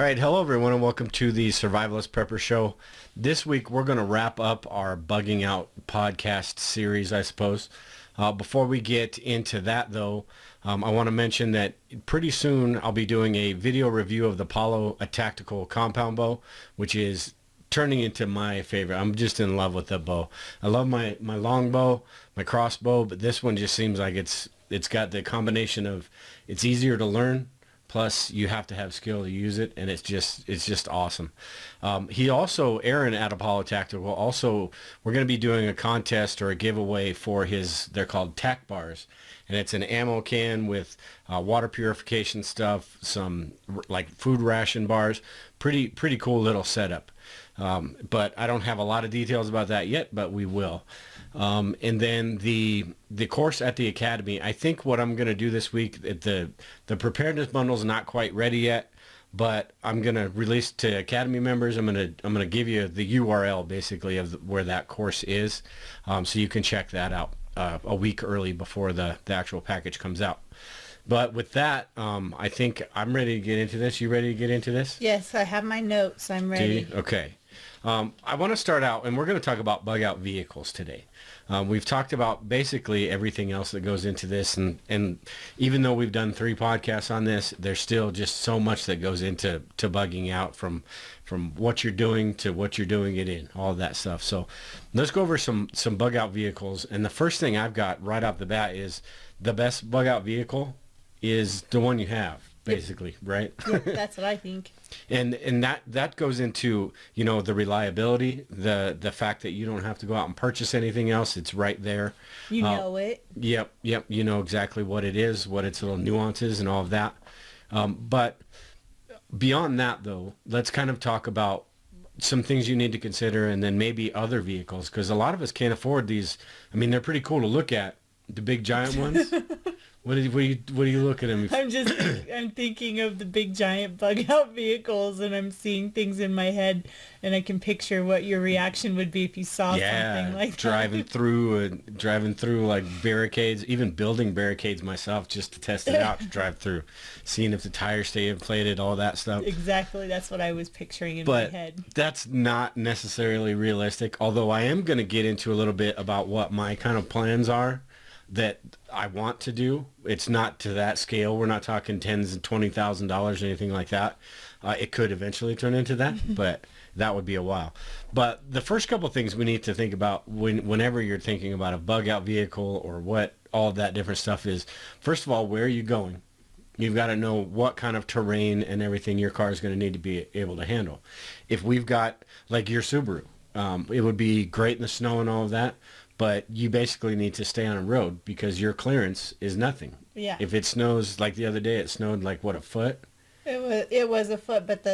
right, hello everyone and welcome to the Survivalist Prepper Show. This week we're going to wrap up our Bugging Out podcast series, I suppose. Before we get into that though, I want to mention that pretty soon I'll be doing a video review of the Plow, a tactical compound bow, which is turning into my favorite. I'm just in love with that bow. I love my long bow, my crossbow, but this one just seems like it's got the combination of it's easier to learn, plus you have to have skill to use it, and it's just awesome. He also, Aaron at Apollo Tactical, also, we're going to be doing a contest or a giveaway for they're called tack bars, and it's an ammo can with water purification stuff, some like food ration bars, pretty cool little setup. But I don't have a lot of details about that yet, but we will. And then the course at the Academy, I think what I'm going to do this week, the preparedness bundle is not quite ready yet, but I'm going to release to Academy members. I'm going to give you the URL basically of where that course is, so you can check that out a week early before the actual package comes out. But with that, I think I'm ready to get into this. You ready to get into this? Yes, I have my notes. I'm ready. Okay. I want to start out, and we're going to talk about bug out vehicles today. We've talked about basically everything else that goes into this, and even though we've done 3 podcasts on this, there's still just so much that goes into bugging out, from what you're doing to what you're doing it in, all of that stuff. So let's go over some bug out vehicles, and the first thing I've got right off the bat is the best bug out vehicle is the one you have, basically, right? Yep, that's what I think. And that goes into, the reliability, the fact that you don't have to go out and purchase anything else. It's right there. You know it. Yep. You know exactly what it is, what its little nuances and all of that. But beyond that, though, let's kind of talk about some things you need to consider, and then maybe other vehicles, because a lot of us can't afford these. I mean, they're pretty cool to look at, the big giant ones. What are you looking at me for? I'm thinking of the big giant bug out vehicles, and I'm seeing things in my head, and I can picture what your reaction would be if you saw something like driving through like barricades, even building barricades myself just to test it out, to drive through, seeing if the tires stay inflated, all that stuff. Exactly, that's what I was picturing in my head. But that's not necessarily realistic, although I am going to get into a little bit about what my kind of plans are that I want to do. It's not to that scale. We're not talking tens and $20,000 or anything like that. It could eventually turn into that, but that would be a while. But the first couple of things we need to think about whenever you're thinking about a bug out vehicle or what all of that different stuff is, first of all, where are you going? You've got to know what kind of terrain and everything your car is going to need to be able to handle. If we've got, like your Subaru, it would be great in the snow and all of that, but you basically need to stay on a road because your clearance is nothing. Yeah. If it snows, like the other day, it snowed like, what, a foot? It was a foot, but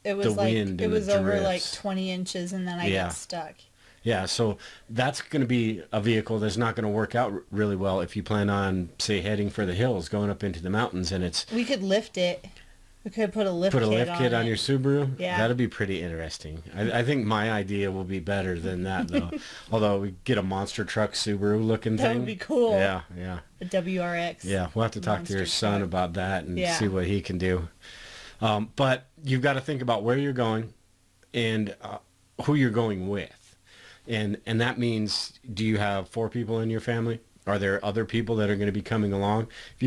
it was over like 20 inches, and then I got stuck. Yeah, so that's going to be a vehicle that's not going to work out really well if you plan on, say, heading for the hills, going up into the mountains, and it's... We could lift it. We could put a lift kit on your Subaru? Yeah. That'd be pretty interesting. I think my idea will be better than that, though. Although we get a monster truck Subaru looking thing. That would be cool. Yeah. A WRX. Yeah, we'll have to talk to your son about that and see what he can do. But you've got to think about where you're going and who you're going with. And that means, do you have 4 people in your family? Are there other people that are going to be coming along? If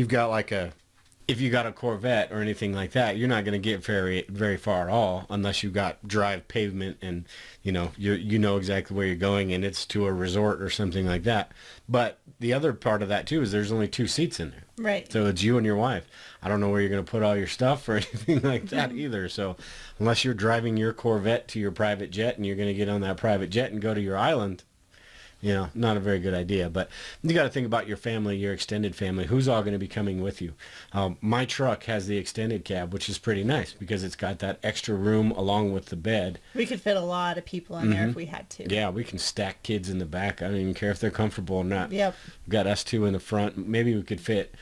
you got a Corvette or anything like that, you're not going to get very, very far at all unless you got drive pavement and, you know exactly where you're going and it's to a resort or something like that. But the other part of that, too, is there's only 2 seats in there. Right. So it's you and your wife. I don't know where you're going to put all your stuff or anything like that either. So unless you're driving your Corvette to your private jet and you're going to get on that private jet and go to your island, not a very good idea. But you got to think about your family, your extended family. Who's all going to be coming with you? My truck has the extended cab, which is pretty nice because it's got that extra room along with the bed. We could fit a lot of people in there if we had to. Yeah, we can stack kids in the back. I don't even care if they're comfortable or not. Yep. We've got us 2 in the front. Maybe we could fit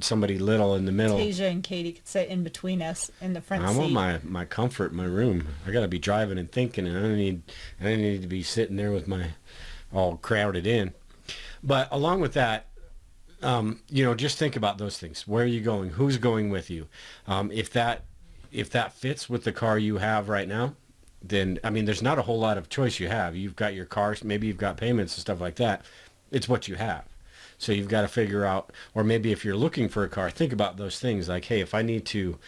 somebody little in the middle. Tasia and Katie could sit in between us in the front seat. I want my comfort, my room. I got to be driving and thinking, and I don't need to be sitting there with my all crowded in. But along with that, just think about those things. Where are you going? Who's going with you? If that if that fits with the car you have right now, then, I mean, there's not a whole lot of choice you have. You've got your cars, maybe you've got payments and stuff like that. It's what you have. So you've got to figure out, or maybe if you're looking for a car, think about those things like, hey, if I need to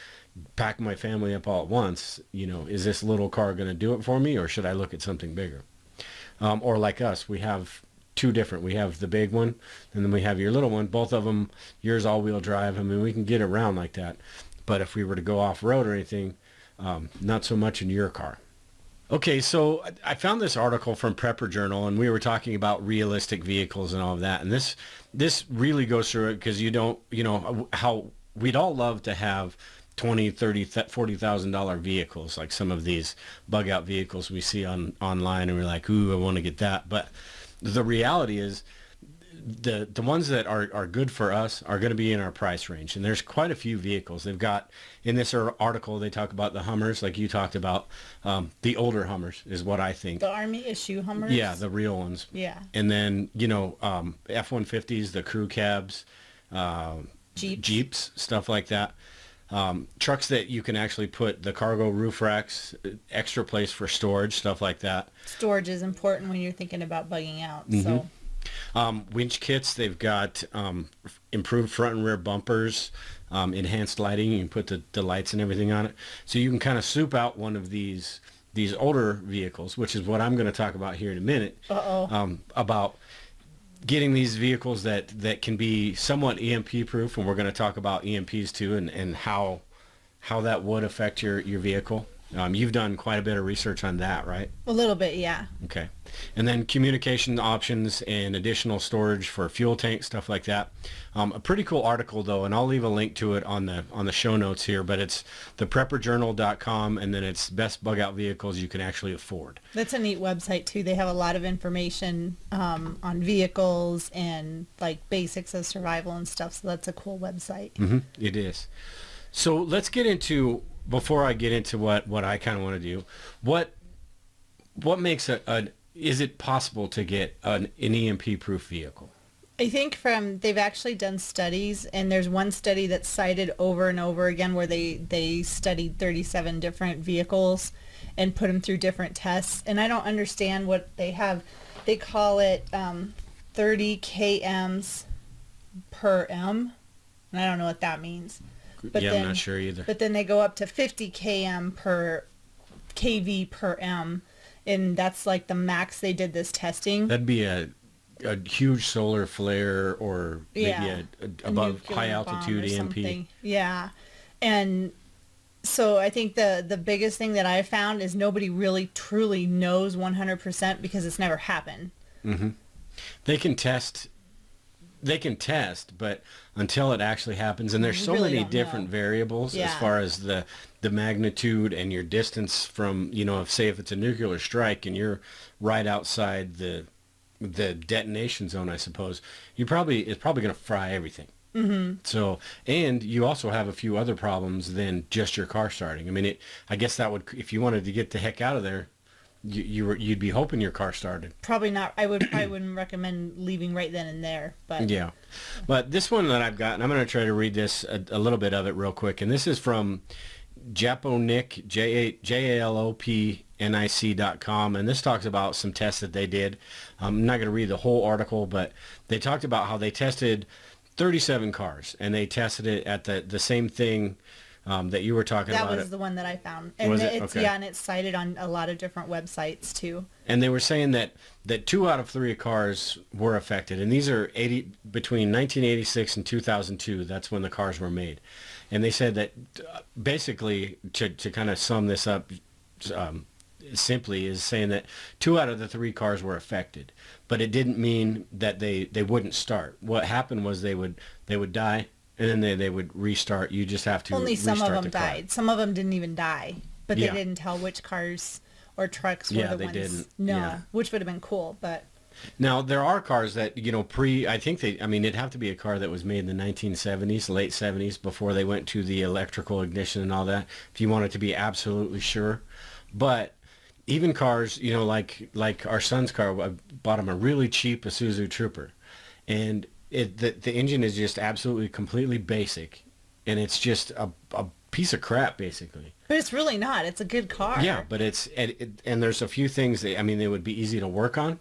pack my family up all at once, is this little car going to do it for me, or should I look at something bigger? Or like us, we have two different. We have the big one, and then we have your little one. Both of them, yours all-wheel drive. I mean, we can get around like that. But if we were to go off-road or anything, not so much in your car. Okay, so I found this article from Prepper Journal, and we were talking about realistic vehicles and all of that. And this really goes through it because how we'd all love to have $20,000, $30,000, $40,000 vehicles, like some of these bug out vehicles we see online, and we're like, ooh, I want to get that. But the reality is the ones that are good for us are going to be in our price range. And there's quite a few vehicles. They've got, in this article, they talk about the Hummers, like you talked about. The older Hummers is what I think. The Army issue Hummers? Yeah, the real ones. Yeah. And then, F-150s, the crew cabs, Jeeps, stuff like that. Trucks that you can actually put the cargo roof racks, extra place for storage, stuff like that. Storage is important when you're thinking about bugging out. Mm-hmm. So winch kits, they've got improved front and rear bumpers, enhanced lighting. You can put the lights and everything on it. So you can kind of soup out one of these older vehicles, which is what I'm going to talk about here in a minute. About getting these vehicles that can be somewhat EMP proof, and we're going to talk about EMPs too, and how that would affect your vehicle. You've done quite a bit of research on that, right? a little bit, yeah. Okay. And then communication options and additional storage for fuel tanks, stuff like that. A pretty cool article though, and I'll leave a link to it on the show notes here, but it's theprepperjournal.com, and then it's best bug out vehicles you can actually afford. That's a neat website too. They have a lot of information on vehicles and like basics of survival and stuff, so that's a cool website. Mm-hmm. It is. So let's get into, before I get into what I kind of want to do, what makes is it possible to get an EMP proof vehicle? I think they've actually done studies, and there's one study that's cited over and over again where they studied 37 different vehicles and put them through different tests. And I don't understand what they have. They call it 30 kms per M, and I don't know what that means. But I'm not sure either. But then they go up to 50 kV per M, and that's like the max they did this testing. That'd be a huge solar flare, or maybe above high altitude EMP. Something. Yeah. And so I think the biggest thing that I found is nobody really truly knows 100% because it's never happened. Mm-hmm. They can test, but until it actually happens, and there's so really many different variables as far as the magnitude and your distance from, if it's a nuclear strike and you're right outside the detonation zone, I suppose, it's probably going to fry everything. Mm-hmm. So, and you also have a few other problems than just your car starting. I mean, I guess that would, if you wanted to get the heck out of there, you'd be hoping your car started. Probably not. I wouldn't recommend leaving right then and there. But yeah, but this one that I've got, and I'm going to try to read this a little bit of it real quick. And this is from Jalopnik, JALOPNIC.com, and this talks about some tests that they did. I'm not going to read the whole article, but they talked about how they tested 37 cars, and they tested it at the same thing that you were talking about. That was the one that I found. And was it's okay. Yeah, and it's cited on a lot of different websites too. And they were saying that 2 out of 3 cars were affected, and these are between 1986 and 2002. That's when the cars were made. And they said that basically, to kind of sum this up simply, is saying that 2 out of the 3 cars were affected, but it didn't mean that they wouldn't start. What happened was they would die, and then they would restart. You just have to only some restart of them died. Some of them didn't even die, but they Yeah. didn't tell which cars or trucks were Yeah, the they ones. didn't. No, Yeah. which would have been cool, but Now, there are cars that, I think it'd have to be a car that was made in the 1970s, late 70s, before they went to the electrical ignition and all that, if you wanted to be absolutely sure. But even cars, like our son's car, I bought him a really cheap Isuzu Trooper. And the engine is just absolutely, completely basic. And it's just a piece of crap, basically. But it's really not. It's a good car. Yeah, but and there's a few things that, I mean, they would be easy to work on.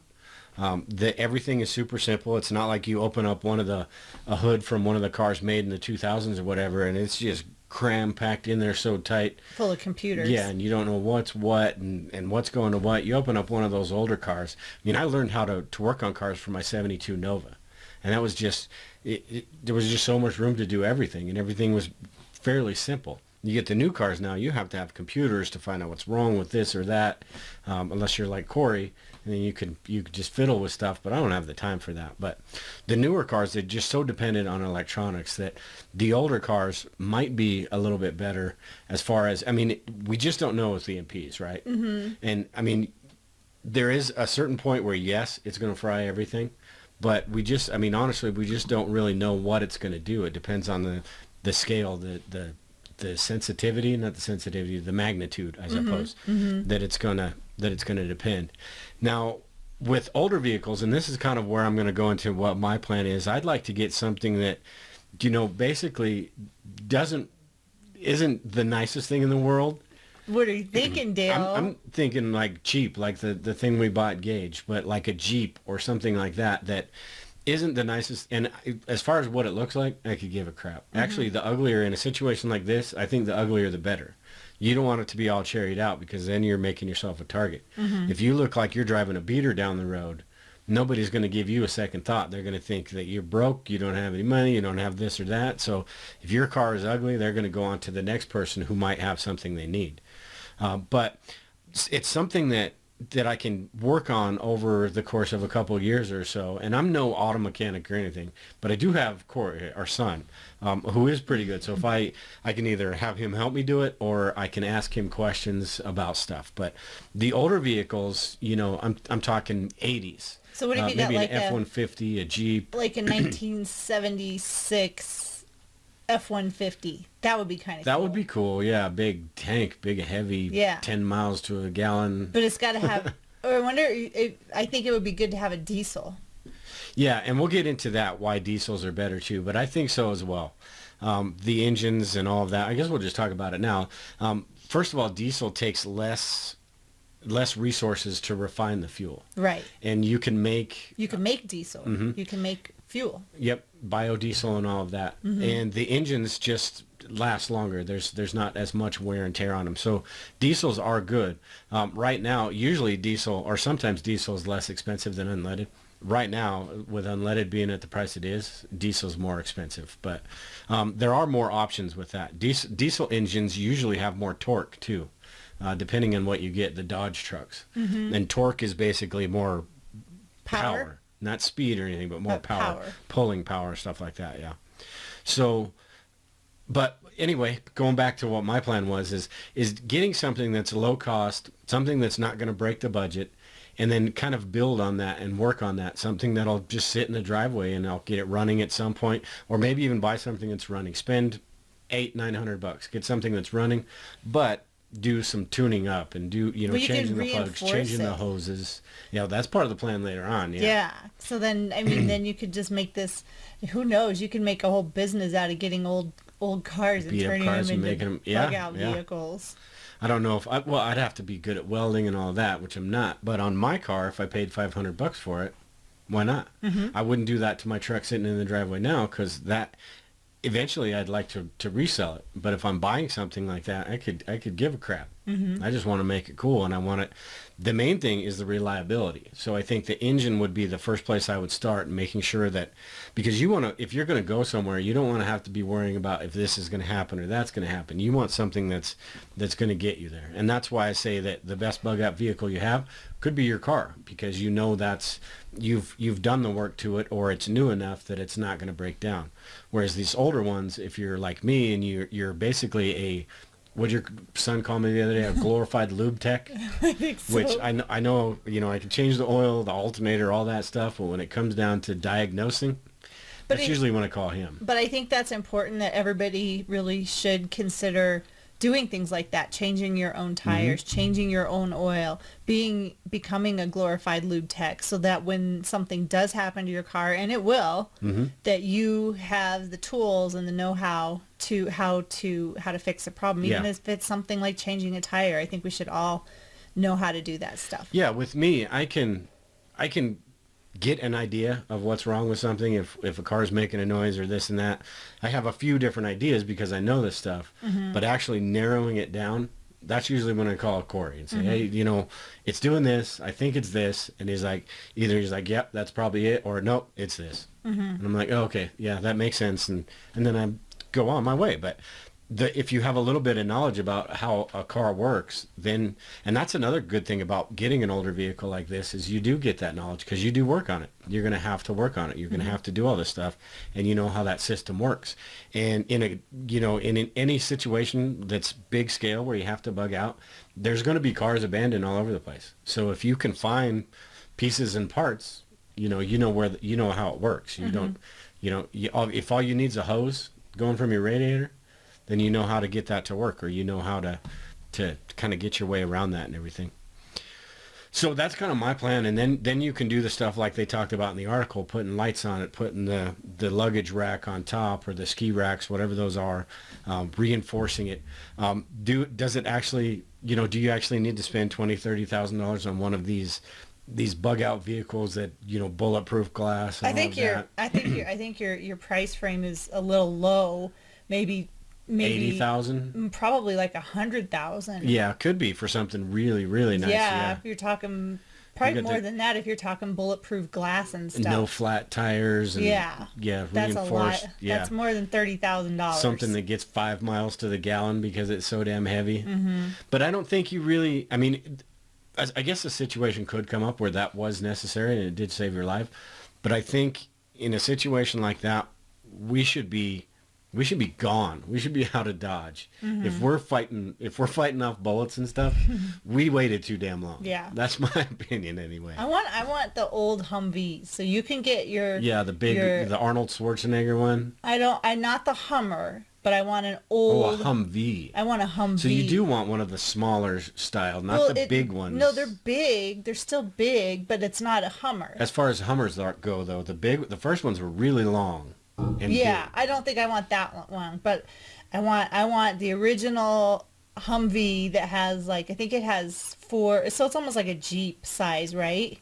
Everything is super simple. It's not like you open up a hood from one of the cars made in the 2000s or whatever, and it's just cram packed in there so tight. Full of computers. Yeah, and you don't know what's what and what's going to what. You open up one of those older cars. I mean, I learned how to work on cars for my 72 Nova. And that was just, there was just so much room to do everything, and everything was fairly simple. You get the new cars now, you have to have computers to find out what's wrong with this or that, unless you're like Corey, and then you could just fiddle with stuff, but I don't have the time for that. But the newer cars, they're just so dependent on electronics that the older cars might be a little bit better as far as, I mean, we just don't know with the MPs, right? Mm-hmm. And, I mean, there is a certain point where, yes, it's going to fry everything, but I mean, honestly, we just don't really know what it's going to do. It depends on the scale, the sensitivity, not the sensitivity, the magnitude, I suppose, that it's gonna depend. Now, with older vehicles, and this is kind of where I'm going to go into what my plan is, I'd like to get something that, basically isn't the nicest thing in the world. What are you thinking, Dale? I'm thinking like cheap, like the thing we bought, Gage, but like a Jeep or something like that isn't the nicest. And as far as what it looks like, I could give a crap. Actually, the uglier, in a situation like this, I think the uglier the better. You don't want it to be all cherried out, because then you're making yourself a target. If you look like you're driving a beater down the road, nobody's going to give you a second thought. They're going to think that you're broke, you don't have any money, you don't have this or that. So if your car is ugly, they're going to go on to the next person who might have something they need. But it's something that I can work on over the course of a couple of years or so. And I'm no auto mechanic or anything, but I do have Corey, our son, who is pretty good. So if I can either have him help me do it, or I can ask him questions about stuff. But the older vehicles, I'm talking 80s. So what if you maybe got like an F-150, a Jeep, like a 1976 F-150? That would be kind of cool. That would be cool, yeah. Big tank, big heavy, 10 miles to a gallon. But it's got to have, or I wonder, I think it would be good to have a diesel. Yeah, and we'll get into that, why diesels are better too, but I think so as well. The engines and all of that, I guess we'll just talk about it now. First of all, diesel takes less resources to refine the fuel. Right. And you can make diesel. You can make fuel. Yep, biodiesel and all of that. And the engines just last longer. There's not as much wear and tear on them. So diesels are good. Right now, usually diesel, or sometimes diesel, is less expensive than unleaded. Right now, with unleaded being at the price it is, diesel's more expensive. But there are more options with that. Diesel engines usually have more torque too. Depending on what you get, the Dodge trucks. And torque is basically more power. Not speed or anything, but more power. Pulling power, stuff like that, yeah. So, but anyway, going back to what my plan was, is getting something that's low cost, something that's not going to break the budget, and then kind of build on that and work on that. Something that'll just sit in the driveway and I'll get it running at some point, or maybe even buy something that's running. Spend $800-900, get something that's running, but do some tuning up and do, changing the plugs, changing the hoses. That's part of the plan later on. Yeah. So then, I mean, then you could just make this, who knows, you can make a whole business out of getting old cars and turning them into bug-out vehicles. I don't know if I'd have to be good at welding and all that, which I'm not. But on my car, if I paid $500 for it, why not? I wouldn't do that to my truck sitting in the driveway now, because that eventually I'd like to resell it. But if I'm buying something like that, I could give a crap. I just want to make it cool, and I want it. The main thing is the reliability. So I think the engine would be the first place I would start, making sure that, because if you're going to go somewhere, you don't want to have to be worrying about if this is going to happen or that's going to happen. You want something that's going to get you there. And that's why I say that the best bug out vehicle you have could be your car, because that's you've done the work to it, or it's new enough that it's not going to break down. Whereas these older ones, if you're like me and you're basically what'd your son call me the other day? A glorified lube tech? I think so. Which I know, I can change the oil, the alternator, all that stuff, but when it comes down to diagnosing, that's usually when I call him. But I think that's important, that everybody really should consider doing things like that, changing your own tires, changing your own oil, becoming a glorified lube tech, so that when something does happen to your car, and it will, that you have the tools and the know-how to how to fix a problem. Even if it's something like changing a tire, I think we should all know how to do that stuff. Yeah, with me, I can get an idea of what's wrong with something if a car's making a noise or this and that. I have a few different ideas because I know this stuff, but actually narrowing it down, that's usually when I call Corey and say, hey, you know, it's doing this, I think it's this, and he's like, yep, that's probably it, or nope, it's this. And I'm like, oh, okay, yeah, that makes sense, and then I go on my way. But if you have a little bit of knowledge about how a car works, then, and that's another good thing about getting an older vehicle like this, is you do get that knowledge because you do work on it. You're going to have to work on it. You're going to have to do all this stuff, and you know how that system works. And in any situation that's big scale where you have to bug out, there's going to be cars abandoned all over the place. So if you can find pieces and parts, you know how it works. You don't, if all you need is a hose going from your radiator, then you know how to get that to work, or you know how to kind of get your way around that and everything. So that's kind of my plan, and then you can do the stuff like they talked about in the article, putting lights on it, putting the luggage rack on top, or the ski racks, whatever those are, reinforcing it. Does it actually, do you actually need to spend $20,000-$30,000 on one of these bug out vehicles that, bulletproof glass and I think your price frame is a little low, maybe 80,000, probably like 100,000. Yeah, could be for something really, really nice. Yeah, if you're talking probably more than that if you're talking bulletproof glass and stuff. No flat tires. And, that's reinforced. A lot. Yeah. That's more than $30,000. Something that gets 5 miles to the gallon because it's so damn heavy. But I don't think you really. I mean, I guess a situation could come up where that was necessary and it did save your life. But I think in a situation like that, we should be gone. We should be out of Dodge. If we're fighting off bullets and stuff, we waited too damn long. Yeah. That's my opinion anyway. I want the old Humvees. So you can get the Arnold Schwarzenegger one. Not the Hummer, but I want an old a Humvee. I want a Humvee. So you do want one of the smaller style, not the big ones. No, they're big. They're still big, but it's not a Hummer. As far as Hummers go though, the first ones were really long. I don't think I want that one, but I want the original Humvee that has I think it has 4, so it's almost like a Jeep size, right?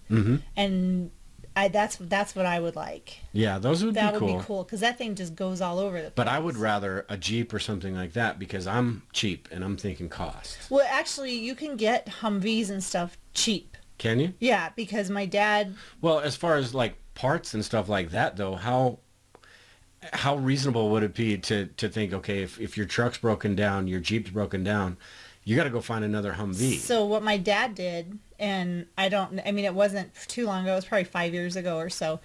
And that's what I would like. Yeah, those would be cool. That would be cool because that thing just goes all over the place. But I would rather a Jeep or something like that because I'm cheap and I'm thinking cost. Well, actually, you can get Humvees and stuff cheap. Can you? Yeah, because my dad. Well, as far as parts and stuff like that, though, how reasonable would it be to think, okay, if your truck's broken down, your Jeep's broken down, you got to go find another Humvee. So what my dad did, and it wasn't too long ago, it was probably 5 years ago or so,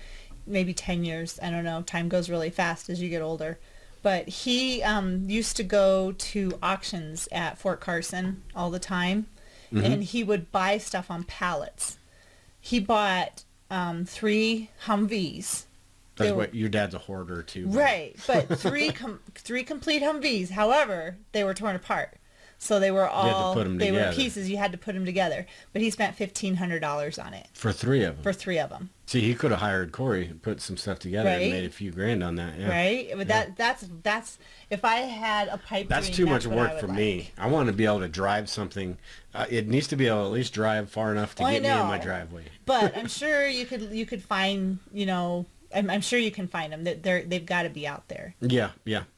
maybe 10 years, I don't know, time goes really fast as you get older, but he used to go to auctions at Fort Carson all the time, and he would buy stuff on pallets. He bought 3 Humvees. That's what your dad's a hoarder too. Right, but three complete Humvees. However, they were torn apart, so they were were pieces. You had to put them together. But he spent $1,500 on it for 3 of them. For 3 of them. See, he could have hired Corey and put some stuff together and made a few grand on that. Yeah. Right, but that's if I had a pipe. That's too much work for me. I want to be able to drive something. It needs to be able to at least drive far enough to get me in my driveway. But I'm sure you could find I'm sure you can find them. They've got to be out there. Yeah.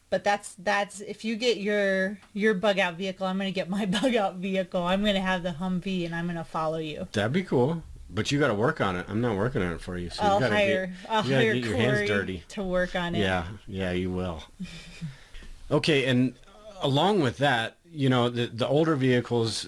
But that's if you get your bug out vehicle, I'm going to get my bug out vehicle. I'm going to have the Humvee, and I'm going to follow you. That'd be cool. But you got to work on it. I'm not working on it for you. So I'll you hire get your hands dirty to work on it. Yeah, you will. Okay, and along with that, the older vehicles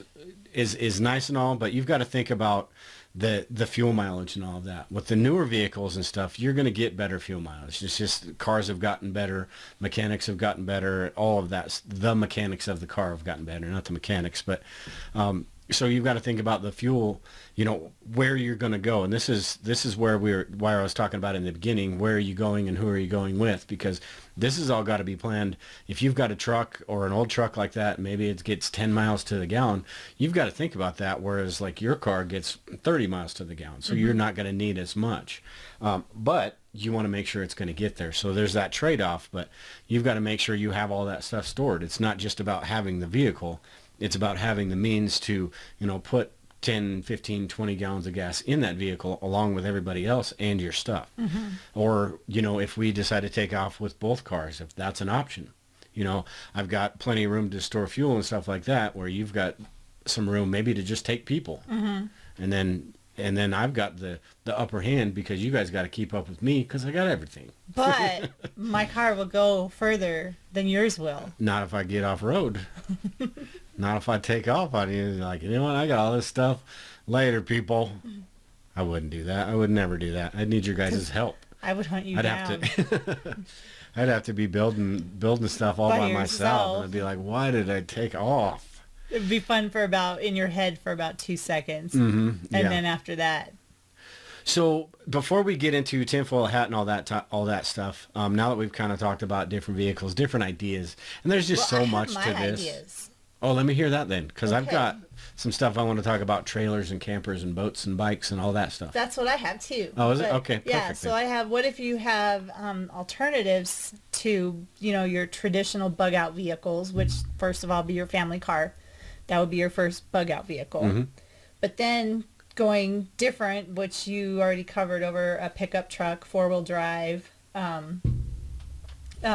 is nice and all, but you've got to think about the fuel mileage and all of that. With the newer vehicles and stuff, you're going to get better fuel mileage. It's just cars have gotten better, mechanics have gotten better, all of that. The mechanics of the car have gotten better, not the mechanics, but So you've got to think about the fuel, where you're going to go. And this is where why I was talking about in the beginning, where are you going and who are you going with? Because this has all got to be planned. If you've got a truck or an old truck like that, maybe it gets 10 miles to the gallon, you've got to think about that. Whereas like your car gets 30 miles to the gallon. So you're not going to need as much. But you want to make sure it's going to get there. So there's that trade-off, but you've got to make sure you have all that stuff stored. It's not just about having the vehicle. It's about having the means to, put 10, 15, 20 gallons of gas in that vehicle along with everybody else and your stuff. Or, if we decide to take off with both cars, if that's an option, I've got plenty of room to store fuel and stuff like that, where you've got some room maybe to just take people. And then I've got the upper hand because you guys got to keep up with me because I got everything. But my car will go further than yours will. Not if I get off road. Not if I take off on you. Like, you know what? I got all this stuff. Later, people. I wouldn't do that. I would never do that. I'd need your guys' help. I would hunt you down. I'd have to be building stuff all by myself. And I'd be like, why did I take off? It'd be fun in your head for about 2 seconds. And then after that. So before we get into tinfoil hat and all that stuff, now that we've kind of talked about different vehicles, different ideas, and there's just so much to this. Ideas. Oh, let me hear that then, because I've got some stuff I want to talk about: trailers and campers and boats and bikes and all that stuff. That's what I have too. Oh, is it? Okay, perfect. Yeah, so I have, what if you have alternatives to, your traditional bug-out vehicles, which first of all be your family car. That would be your first bug-out vehicle. But then going different, which you already covered over a pickup truck, four-wheel drive.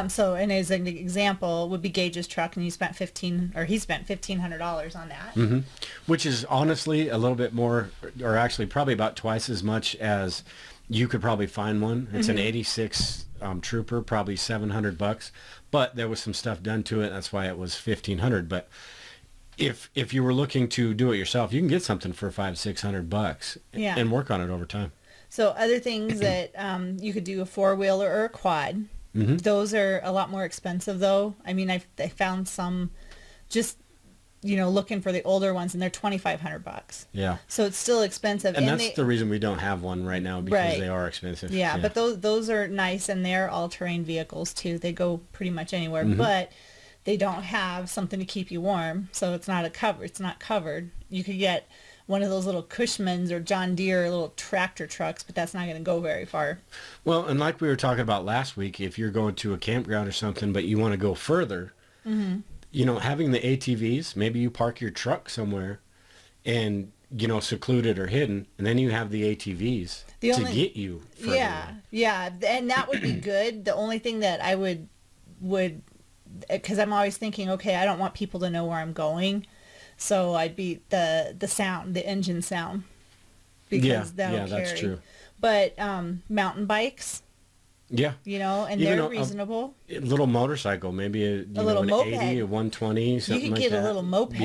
So, and as an example, would be Gage's truck, and he spent $1,500 on that. Which is honestly a little bit more, or actually probably about twice as much as you could probably find one. It's an 86 Trooper, probably $700, but there was some stuff done to it. That's why it was $1,500. But if you were looking to do it yourself, you can get something for $500-600 and work on it over time. So other things that you could do, a four-wheeler or a quad. Those are a lot more expensive though. I mean, I found some just, looking for the older ones, and they're $2,500. Yeah. So it's still expensive. And that's the reason we don't have one right now, because they are expensive. Yeah, but those are nice, and they're all-terrain vehicles too. They go pretty much anywhere, but they don't have something to keep you warm, so it's not covered. You could get one of those little Cushmans or John Deere little tractor trucks, but that's not going to go very far. Well, and like we were talking about last week, if you're going to a campground or something, but you want to go further, having the ATVs, maybe you park your truck somewhere and, secluded or hidden, and then you have the ATVs to get you further. Yeah, and that would be good. The only thing that I would, because I'm always thinking, okay, I don't want people to know where I'm going. So I'd be the sound, the engine sound, because that'll carry. That's true. But mountain bikes, and even they're reasonable. A little motorcycle, maybe a little moped. 80, a 120, something like that. You could get a little moped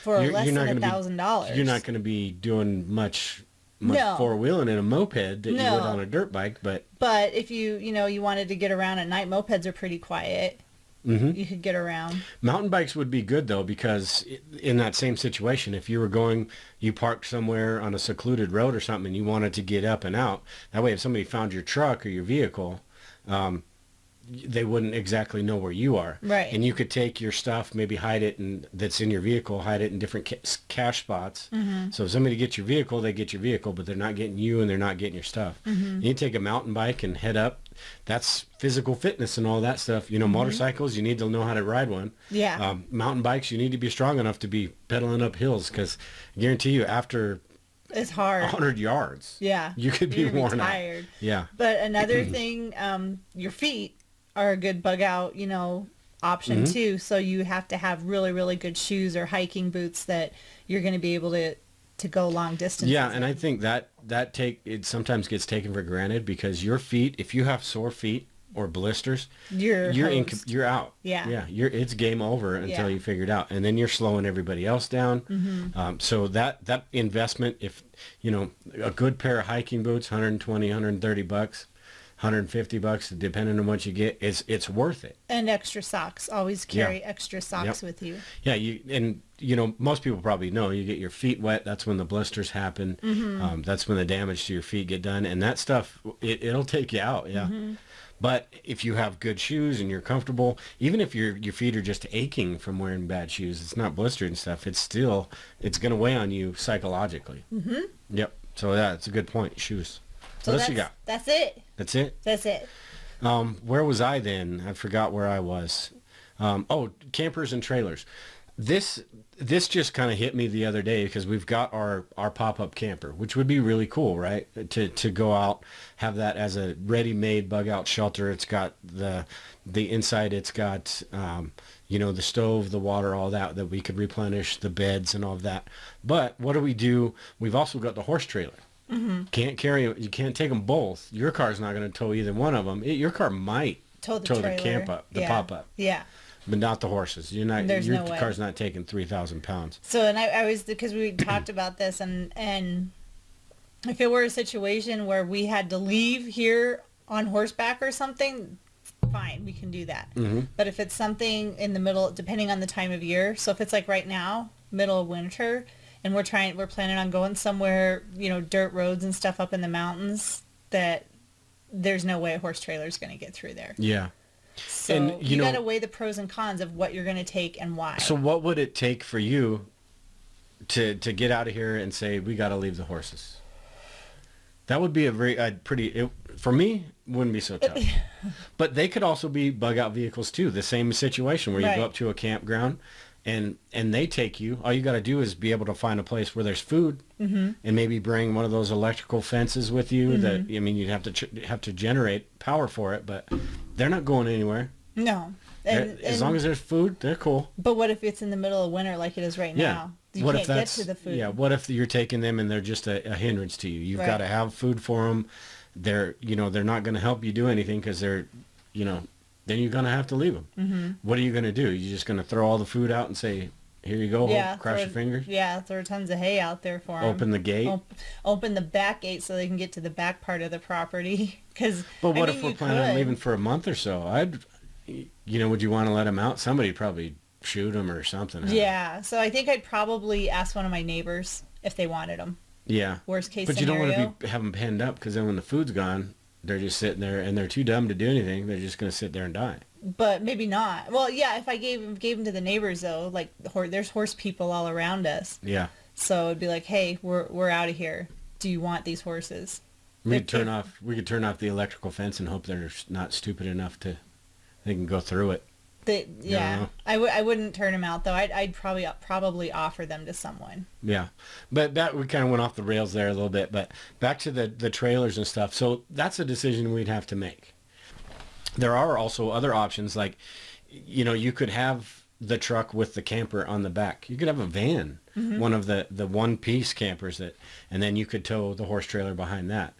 for less than $1,000. You're not going to be doing much four-wheeling in a moped that you would on a dirt bike, but if you wanted to get around at night, mopeds are pretty quiet. You could get around. Mountain bikes would be good though, because in that same situation, if you parked somewhere on a secluded road or something and you wanted to get up and out, that way if somebody found your truck or your vehicle, they wouldn't exactly know where you are. Right. And you could take your stuff, maybe hide it that's in your vehicle, hide it in different cache spots. So if somebody gets your vehicle, they get your vehicle, but they're not getting you and they're not getting your stuff. And you take a mountain bike and head up. That's physical fitness and all that stuff. Motorcycles, you need to know how to ride one. Yeah. Mountain bikes, you need to be strong enough to be pedaling up hills, because I guarantee you after it's hard 100 yards, you could be worn out. Yeah. But another thing, your feet are a good bug out, option too. So you have to have really, really good shoes or hiking boots that you're going to be able to go long distances. Yeah, and I think that it sometimes gets taken for granted, because your feet, if you have sore feet or blisters, you're out. Yeah, it's game over until you figure it out, and then you're slowing everybody else down. So that investment, if a good pair of hiking boots, $120, $130, $150, depending on what you get. It's worth it. And extra socks. Always carry extra socks with you. Yeah, most people probably know you get your feet wet. That's when the blisters happen. That's when the damage to your feet get done, and that stuff it'll take you out. Yeah. But if you have good shoes and you're comfortable, even if your feet are just aching from wearing bad shoes, it's not blistered and stuff. It's going to weigh on you psychologically. Yep. So yeah, it's a good point. Shoes. So what else you got? That's it. That's it. That's it. Where was I then? I forgot where I was. Campers and trailers. This just kind of hit me the other day because we've got our pop-up camper, which would be really cool, right? To go out, have that as a ready-made bug-out shelter. It's got the inside. It's got the stove, the water, all that we could replenish, the beds and all of that. But what do? We've also got the horse trailer. You can't take them both. Your car's not going to tow either one of them. Your car might tow the camp up, the pop-up. Yeah. But not the horses. There's your no way. Car's not taking 3,000 pounds. So, and I was, because we talked about this, and if it were a situation where we had to leave here on horseback or something, fine, we can do that. But if it's something in the middle, depending on the time of year, so if it's like right now, middle of winter, and we're planning on going somewhere, dirt roads and stuff up in the mountains, that there's no way a horse trailer is going to get through there. Yeah. So and you got to weigh the pros and cons of what you're going to take and why. So what would it take for you to get out of here and say, we got to leave the horses? That would be for me, wouldn't be so tough. But they could also be bug out vehicles too. The same situation where you go up to a campground and they take you. All you got to do is be able to find a place where there's food and maybe bring one of those electrical fences with you that, you'd have to generate power for it, but they're not going anywhere. No. As long as there's food, they're cool. But what if it's in the middle of winter like it is right now? You can't get to the food. Yeah, what if you're taking them and they're just a hindrance to you? You've got to have food for them. They're not going to help you do anything because they're, then you're going to have to leave them. What are you going to do? You're just going to throw all the food out and say, here you go, cross your fingers? Yeah, throw tons of hay out there for them. Open the gate? Open the back gate so they can get to the back part of the property. But what if we're planning on leaving for a month or so? Would you want to let them out? Somebody probably shoot them or something. Yeah, so I think I'd probably ask one of my neighbors if they wanted them. Yeah. Worst case but scenario. But you don't want to have them penned up because then when the food's gone, they're just sitting there and they're too dumb to do anything. They're just going to sit there and die. But maybe not. Well, yeah, if I gave them to the neighbors though, like there's horse people all around us. Yeah. So it'd be like, hey, we're out of here. Do you want these horses? We could turn off the electrical fence and hope they're not stupid enough they can go through it. I wouldn't turn them out though. I'd probably offer them to someone. Yeah, but that we kind of went off the rails there a little bit. But back to the trailers and stuff. So that's a decision we'd have to make. There are also other options like, you could have the truck with the camper on the back. You could have a van, one of the one-piece campers and then you could tow the horse trailer behind that,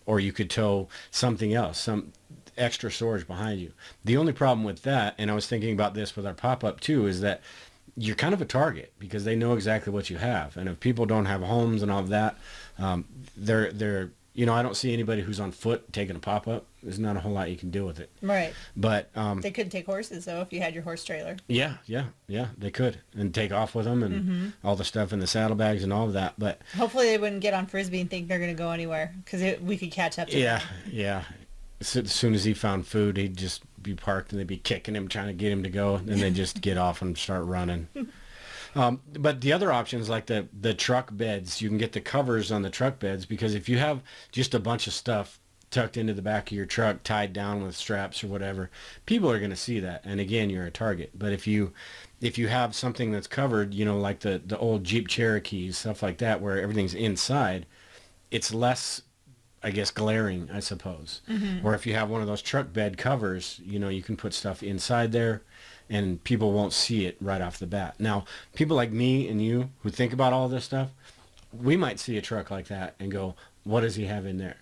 or you could tow something else, some extra storage behind you. The only problem with that, and I was thinking about this with our pop-up too, is that you're kind of a target because they know exactly what you have, and if people don't have homes and all of that, they're I don't see anybody who's on foot taking a pop-up. There's not a whole lot you can do with it. Right. But they could take horses though if you had your horse trailer. Yeah, they could, and take off with them and all the stuff in the saddlebags and all of that. But hopefully they wouldn't get on Frisbee and think they're going to go anywhere because we could catch up to them. Yeah. As soon as he found food, he'd just be parked and they'd be kicking him, trying to get him to go. And they'd just get off and start running. But the other options, like the truck beds, you can get the covers on the truck beds because if you have just a bunch of stuff tucked into the back of your truck, tied down with straps or whatever, people are going to see that. And again, you're a target. But if you have something that's covered, like the old Jeep Cherokees, stuff like that, where everything's inside, it's less, I guess, glaring, I suppose. Or if you have one of those truck bed covers, you can put stuff inside there and people won't see it right off the bat. Now, people like me and you who think about all this stuff, we might see a truck like that and go, what does he have in there?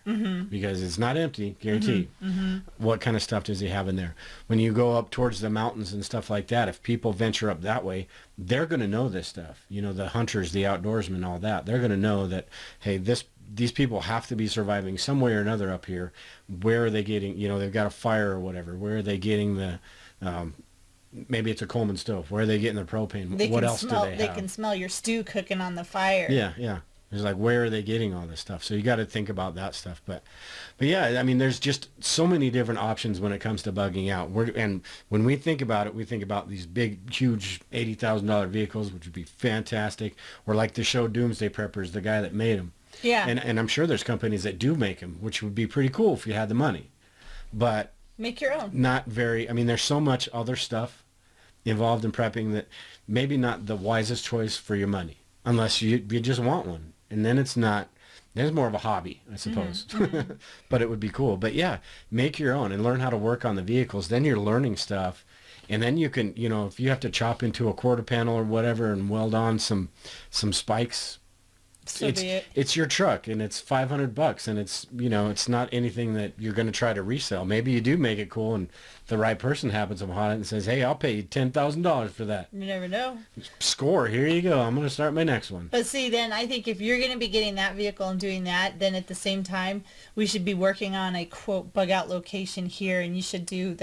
Because it's not empty, guaranteed. What kind of stuff does he have in there? When you go up towards the mountains and stuff like that, if people venture up that way, they're going to know this stuff. The hunters, the outdoorsmen, all that. They're going to know that, hey, this these people have to be surviving some way or another up here. Where are they getting, they've got a fire or whatever. Where are they getting the, maybe it's a Coleman stove. Where are they getting their propane? What else do they have? They can smell your stew cooking on the fire. Yeah, yeah. It's like, where are they getting all this stuff? So you got to think about that stuff. But yeah, I mean, there's just so many different options when it comes to bugging out. And when we think about it, we think about these big, huge $80,000 vehicles, which would be fantastic. Or like the show Doomsday Preppers, the guy that made them. Yeah. And I'm sure there's companies that do make them, which would be pretty cool if you had the money. But make your own. Not very. I mean, there's so much other stuff involved in prepping that maybe not the wisest choice for your money, unless you just want one. And then it's more of a hobby, I suppose. Mm-hmm. But it would be cool. But yeah, make your own and learn how to work on the vehicles. Then you're learning stuff. And then you can, if you have to chop into a quarter panel or whatever and weld on some spikes, it's your truck and it's $500 and it's, it's not anything that you're going to try to resell. Maybe you do make it cool and the right person happens upon it and says, hey, I'll pay you $10,000 for that. You never know. Score. Here you go. I'm going to start my next one. But see, then I think if you're going to be getting that vehicle and doing that, then at the same time, we should be working on a quote bug out location here. And you should do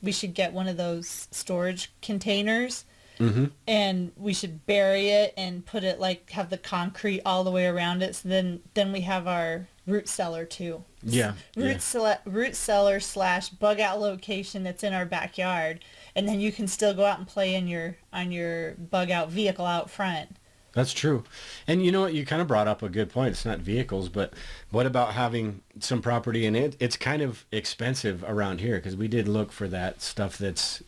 we should get one of those storage containers. Mm-hmm. And we should bury it and put it have the concrete all the way around it. So then we have our root cellar too. Yeah. Root cellar / bug out location that's in our backyard, and then you can still go out and play on your bug out vehicle out front. That's true. And you know what? You kind of brought up a good point. It's not vehicles, but what about having some property? And it's kind of expensive around here because we did look for that stuff that's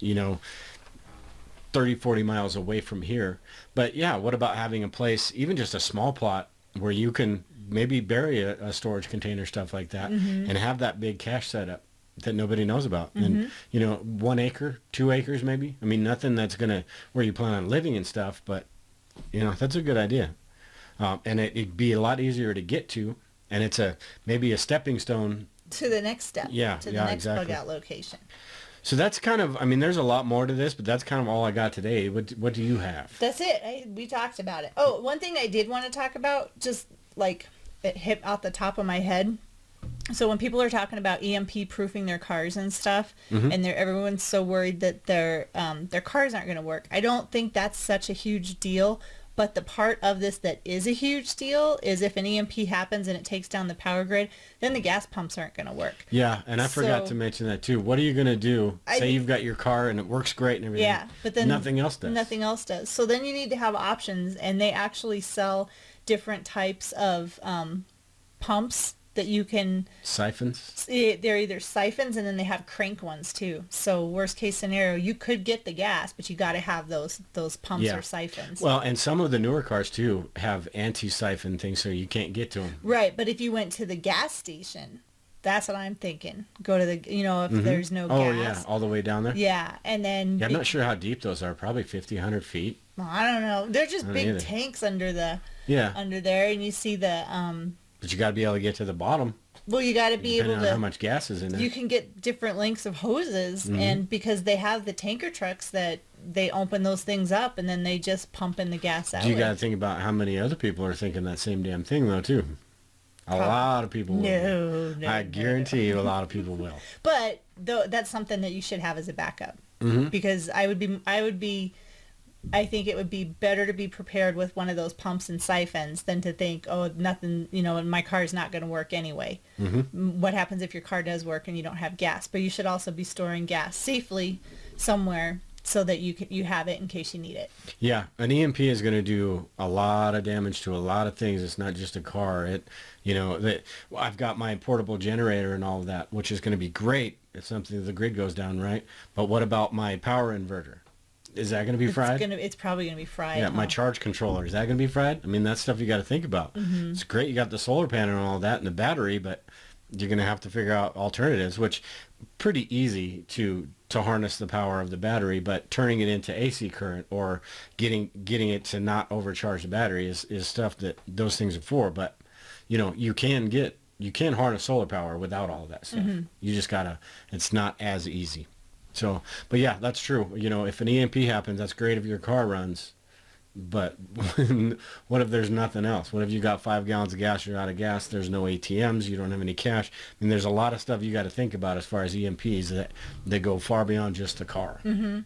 30, 40 miles away from here. But yeah, what about having a place, even just a small plot, where you can maybe bury a storage container, stuff like that, mm-hmm. and have that big cache setup that nobody knows about. Mm-hmm. And, 1 acre, 2 acres maybe. I mean, nothing that's where you plan on living and stuff, but, that's a good idea. And it'd be a lot easier to get to, and it's maybe a stepping stone. To the next step. Yeah, to the next bug out location. So that's kind of, there's a lot more to this, but that's kind of all I got today. What do you have? That's it. We talked about it. Oh, one thing I did want to talk about, just like it hit out the top of my head. So when people are talking about EMP proofing their cars and stuff, mm-hmm. and everyone's so worried that their cars aren't going to work, I don't think that's such a huge deal. But the part of this that is a huge deal is if an EMP happens and it takes down the power grid, then the gas pumps aren't going to work. Yeah, and I forgot to mention that too. What are you going to do? Say you've got your car and it works great and everything. Yeah, but then nothing else does. Nothing else does. So then you need to have options, and they actually sell different types of pumps that you can... Siphons? They're either siphons, and then they have crank ones too. So worst case scenario, you could get the gas, but you got to have those pumps or siphons. Well, and some of the newer cars too have anti-siphon things, so you can't get to them. Right, but if you went to the gas station, that's what I'm thinking. Go to the, if mm-hmm. there's no gas. Oh yeah, all the way down there? Yeah, and then... Yeah, I'm not sure how deep those are, probably 50, 100 feet. Well, I don't know. They're just big tanks under there, and you see the... But you got to be able to get to the bottom. Well, you got to be able to... how much gas is in there. You can get different lengths of hoses, mm-hmm. and because they have the tanker trucks that they open those things up, and then they just pump in the gas out. You got to think about how many other people are thinking that same damn thing, though, too. A lot of people will. No, I guarantee you a lot of people will. But that's something that you should have as a backup. Mm-hmm. Because I think it would be better to be prepared with one of those pumps and siphons than to think, oh, nothing, my car's not going to work anyway. Mm-hmm. What happens if your car does work and you don't have gas? But you should also be storing gas safely somewhere so that you have it in case you need it. Yeah, an EMP is going to do a lot of damage to a lot of things. It's not just a car. I've got my portable generator and all of that, which is going to be great if the grid goes down, right? But what about my power inverter? Is that going to be fried? It's probably going to be fried. Yeah, my charge controller. Is that going to be fried? That's stuff you got to think about. Mm-hmm. It's great you got the solar panel and all that and the battery, but you're going to have to figure out alternatives, which pretty easy to harness the power of the battery, but turning it into AC current or getting it to not overcharge the battery is stuff that those things are for. But, you can harness solar power without all of that stuff. Mm-hmm. You just it's not as easy. So, but yeah, that's true. If an EMP happens, that's great if your car runs. But what if there's nothing else? What if you got 5 gallons of gas, you're out of gas, there's no ATMs, you don't have any cash? I mean, there's a lot of stuff you got to think about as far as EMPs that go far beyond just the car. Mm-hmm.